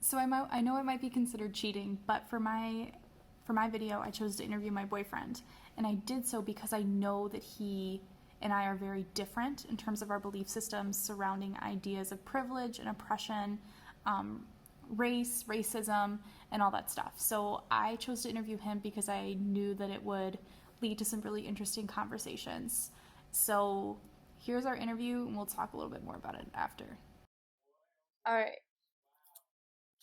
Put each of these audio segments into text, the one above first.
So I know it might be considered cheating, but for my video, I chose to interview my boyfriend, and I did so because I know that he and I are very different in terms of our belief systems surrounding ideas of privilege and oppression, um, race, racism, and all that stuff. So I chose to interview him because I knew that it would lead to some really interesting conversations. So here's our interview, and we'll talk a little bit more about it after. All right.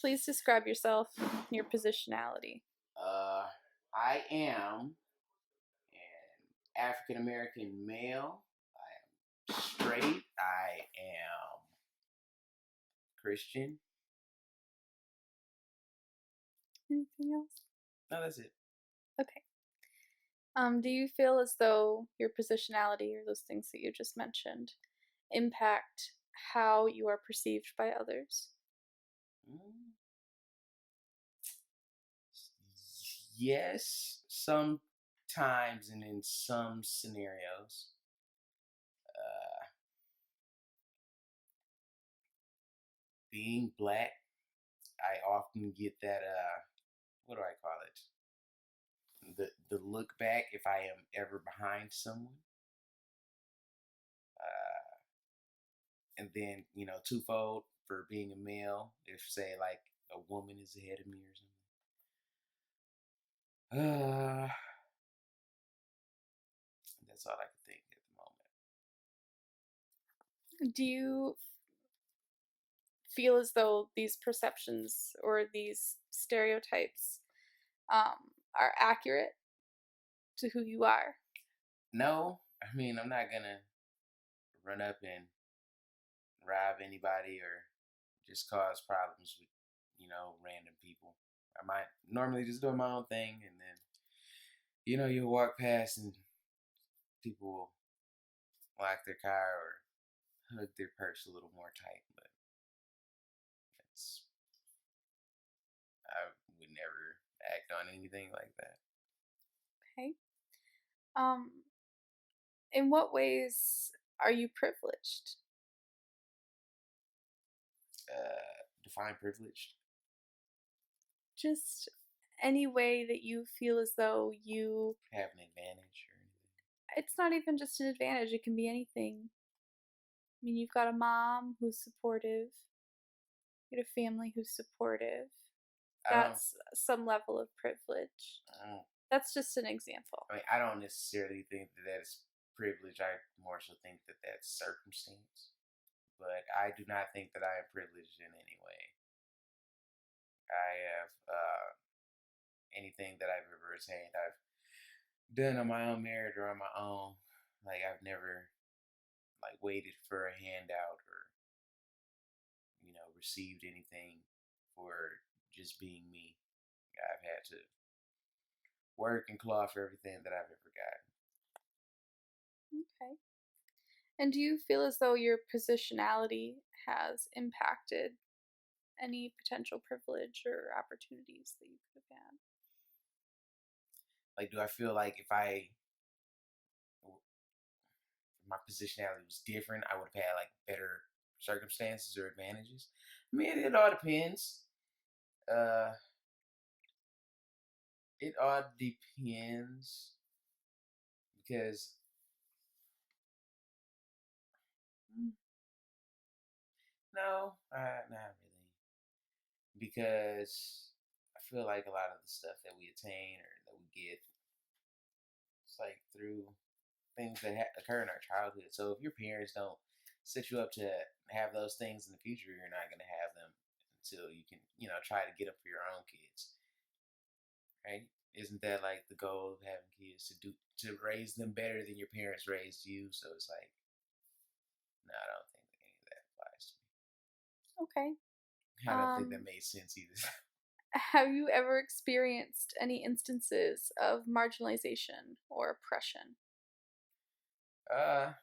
Please describe yourself, your positionality. Uh, I am an African American male. I am straight. I am Christian. Anything else? No, that's it. Okay. Do you feel as though your positionality or those things that you just mentioned impact how you are perceived by others? Mm, yes, sometimes and in some scenarios. Uh, Being black, I often get that. What do I call it? The look back if I am ever behind someone. Uh, and then twofold for being a male. If say like a woman is ahead of me or something. That's all I can think at the moment. Do you feel as though these perceptions or these stereotypes are accurate to who you are? No, I mean I'm not gonna run up and rob anybody or just cause problems with random people. I might normally just do my own thing, and then you'll walk past and people will lock their car or hug their purse a little more tight, but it's I would never act on anything like that. Okay. Um, in what ways are you privileged? Define privileged. Just any way that you feel as though you, Have an advantage or anything. it's not even just an advantage, it can be anything. I mean, you've got a mom who's supportive, you got a family who's supportive. I don't. That's some level of privilege. I don't. That's just an example. I don't necessarily think that that's privilege. I more so think that that's circumstance. But I do not think that I am privileged in any way. I have anything that I've ever attained, I've done on my own merit or on my own. Like I've never like waited for a handout or received anything for just being me. I've had to work and claw for everything that I've ever gotten. Okay. And do you feel as though your positionality has impacted any potential privilege or opportunities that you could have had? Like, do I feel like if my positionality was different, I would have had like better circumstances or advantages? I mean, it all depends. Uh, it all depends because mm, no, not really. Because I feel like a lot of the stuff that we attain or that we get, it's like through things that occur in our childhood. So if your parents don't set you up to have those things in the future, you're not going to have them until you can, try to get them for your own kids, right? Isn't that like the goal of having kids to raise them better than your parents raised you? So it's like, no, I don't think that any of that applies to me. Okay. I don't think that Um, made sense either. have you ever experienced any instances of marginalization or oppression? uh,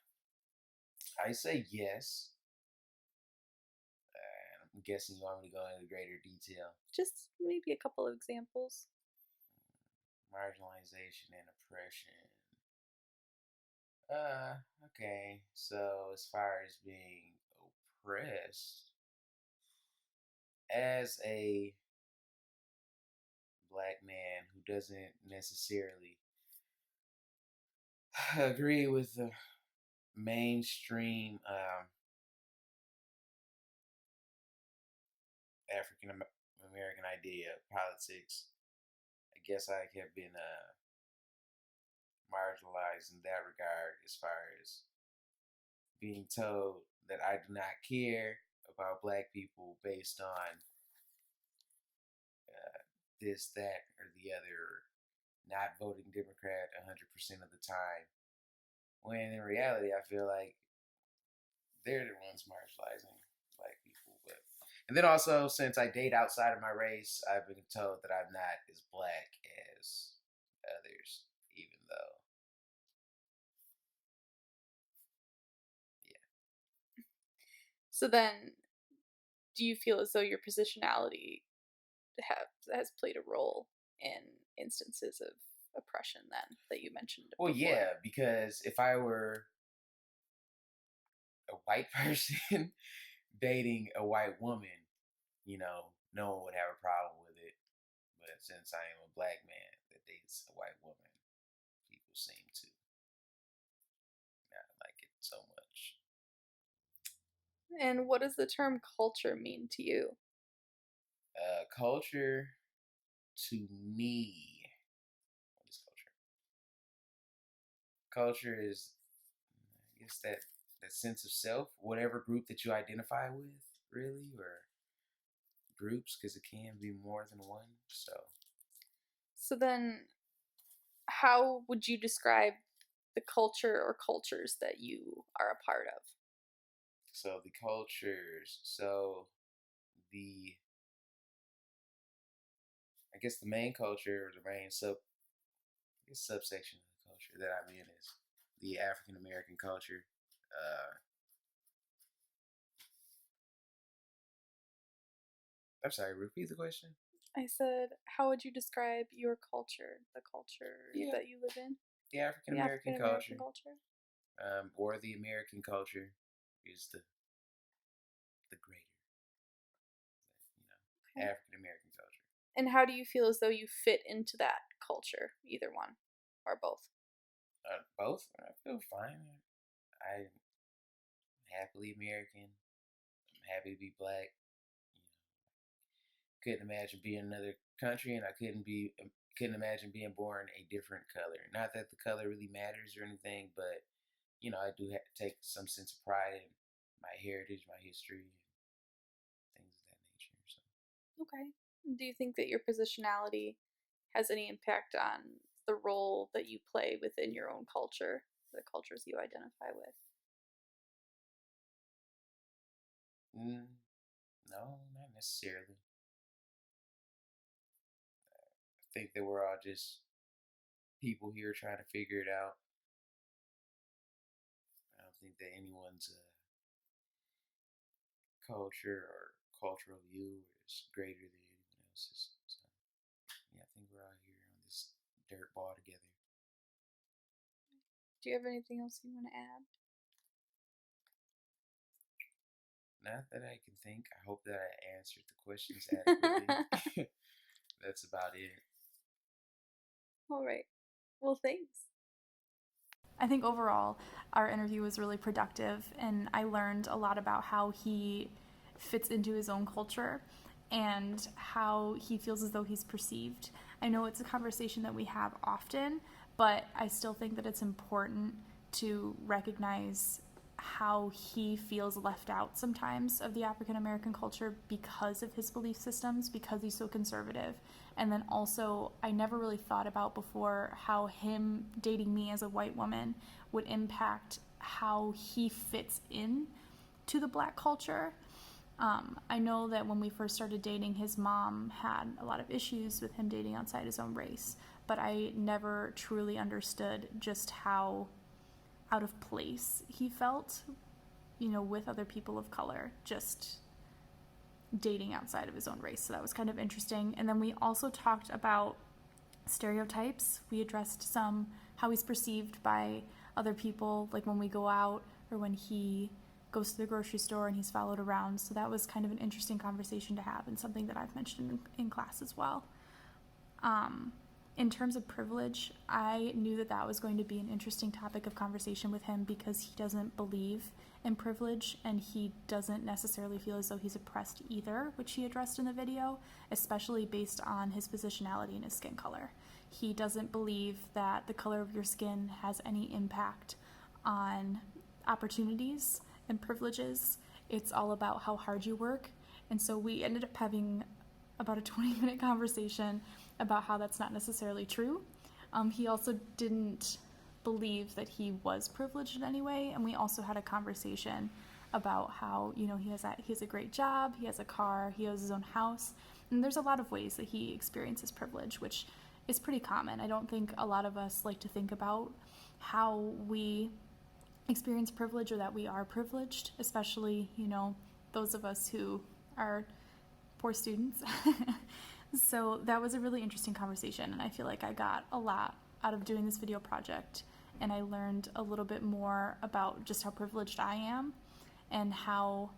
I say yes. I'm guessing you want me to go into greater detail. Just maybe a couple of examples. Marginalization and oppression. Okay. So as far as being oppressed, as a black man who doesn't necessarily agree with the mainstream African American idea of politics, I guess I have been marginalized in that regard as far as being told that I do not care about black people based on this, that, or the other, or not voting Democrat 100% of the time. When in reality, I feel like they're the ones marginalizing black people. But and then also, since I date outside of my race, I've been told that I'm not as black as others, even though, yeah. So then, do you feel as though your positionality has played a role in instances of oppression then that you mentioned Well, before? yeah, because if I were a white person dating a white woman, no one would have a problem with it. But since I am a black man that dates a white woman, people seem to not like it so much. And what does the term culture mean to you? Culture to me, what is culture? Culture is, I guess, that sense of self, whatever group that you identify with, really, or groups, because it can be more than one. So then, how would you describe the culture or cultures that you are a part of? So the cultures. So the I guess the main culture, or the main subsection of the culture that I'm in is the African American culture. I'm sorry, repeat the question. I said, how would you describe your culture, the culture Yeah, that you live in? the African The American African American culture, culture? or the American culture, is the greater, Okay. African American culture. And how do you feel as though you fit into that culture? Either one or both? Both. I feel fine. I'm happily American. I'm happy to be black. Couldn't imagine being in another country, and I couldn't imagine being born a different color. Not that the color really matters or anything, but I do take some sense of pride in my heritage, my history, and things of that nature. So Okay. Do you think that your positionality has any impact on the role that you play within your own culture, the cultures you identify with? no, not necessarily. I think that we're all just people here trying to figure it out. I don't think that anyone's culture or cultural view is greater than anyone else's. So, yeah, I think we're all here on this dirt ball together. Do you have anything else you want to add? Not that I can think. I hope that I answered the questions adequately. That's about it. All right. Well, thanks. I think overall, our interview was really productive, and I learned a lot about how he fits into his own culture and how he feels as though he's perceived. I know it's a conversation that we have often, but I still think that it's important to recognize how he feels left out sometimes of the African American culture because of his belief systems, because he's so conservative. And then also, I never really thought about before how him dating me as a white woman would impact how he fits in to the black culture. I know that when we first started dating, his mom had a lot of issues with him dating outside his own race, but I never truly understood just how out of place he felt, with other people of color, just dating outside of his own race. So that was kind of interesting. And then we also talked about stereotypes. We addressed how he's perceived by other people, like when we go out or when he goes to the grocery store and he's followed around. So that was kind of an interesting conversation to have and something that I've mentioned in class as well. In terms of privilege, I knew that that was going to be an interesting topic of conversation with him because he doesn't believe in privilege and he doesn't necessarily feel as though he's oppressed either, which he addressed in the video, especially based on his positionality and his skin color. He doesn't believe that the color of your skin has any impact on opportunities and privileges. It's all about how hard you work. And so we ended up having about a 20-minute conversation about how that's not necessarily true. He also didn't believe that he was privileged in any way, and we also had a conversation about how, you know, he has a great job, he has a car, he has his own house, and there's a lot of ways that he experiences privilege, which is pretty common. I don't think a lot of us like to think about how we experience privilege or that we are privileged, especially, you know, those of us who are poor students. So that was a really interesting conversation, and I feel like I got a lot out of doing this video project, and I learned a little bit more about just how privileged I am and how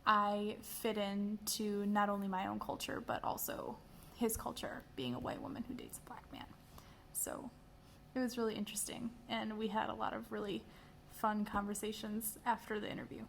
I fit into not only my own culture but also his culture, being a white woman who dates a black man. So it was really interesting, and we had a lot of really fun conversations after the interview.